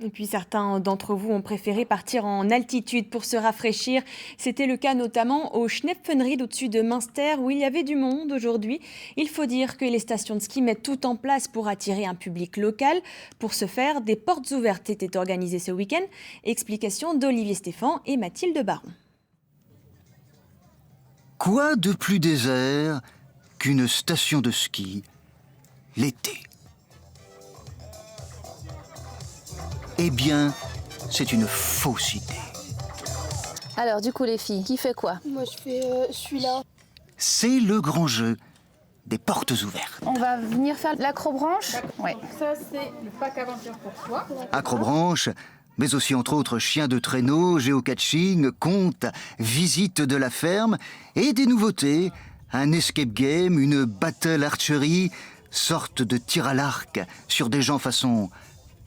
Et puis certains d'entre vous ont préféré partir en altitude pour se rafraîchir. C'était le cas notamment au Schnepfenried au-dessus de Münster où il y avait du monde aujourd'hui. Il faut dire que les stations de ski mettent tout en place pour attirer un public local. Pour ce faire, des portes ouvertes étaient organisées ce week-end. Explication d'Olivier Stéphan et Mathilde Baron. Quoi de plus désert qu'une station de ski l'été? Eh bien, c'est une fausse idée. Alors du coup les filles, qui fait quoi? Moi je fais celui-là. C'est le grand jeu des portes ouvertes. On va venir faire l'acrobranche. Ouais. Ça c'est le pack aventure pour toi. Acrobranche, mais aussi entre autres chien de traîneau, géocaching, conte, visite de la ferme et des nouveautés, un escape game, une battle archery, sorte de tir à l'arc sur des gens façon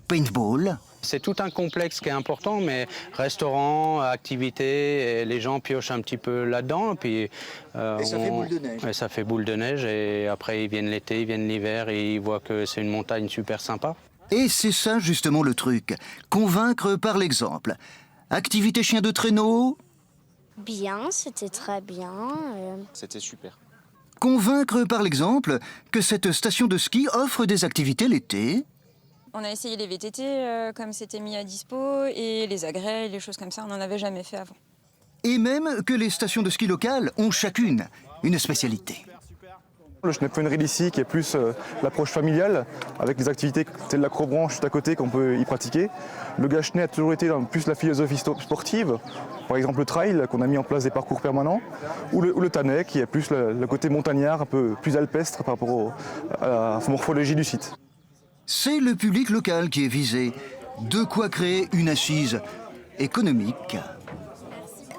paintball. C'est tout un complexe qui est important, mais restaurant, activités, et les gens piochent un petit peu là-dedans. Et ça fait boule de neige. Et ça fait boule de neige, et après ils viennent l'été, ils viennent l'hiver, et ils voient que c'est une montagne super sympa. Et c'est ça justement le truc, convaincre par l'exemple. Activité chien de traîneau, Bien, c'était très bien. C'était super. convaincre par l'exemple que cette station de ski offre des activités l'été. On a essayé les VTT comme c'était mis à dispo et les agrès, les choses comme ça, on n'en avait jamais fait avant. Et même que les stations de ski locales ont chacune une spécialité. Le Schnepfenried ici qui est plus l'approche familiale avec les activités telles l'acrobranche juste à côté qu'on peut y pratiquer. Le Gachnet a toujours été dans plus la philosophie sportive, par exemple le trail qu'on a mis en place des parcours permanents, ou le Tannet qui est plus le côté montagnard, un peu plus alpestre par rapport à la morphologie du site. C'est le public local qui est visé. De quoi créer une assise économique.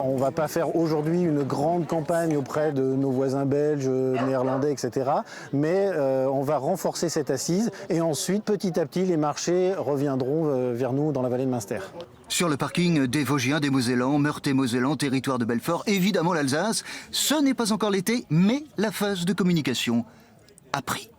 On ne va pas faire aujourd'hui une grande campagne auprès de nos voisins belges, néerlandais, etc. Mais on va renforcer cette assise et ensuite, petit à petit, les marchés reviendront vers nous dans la vallée de Münster. Sur le parking des Vosgiens, des Mosellans, Meurthe-et-Mosellan, territoire de Belfort, évidemment l'Alsace, ce n'est pas encore l'été, mais la phase de communication a pris.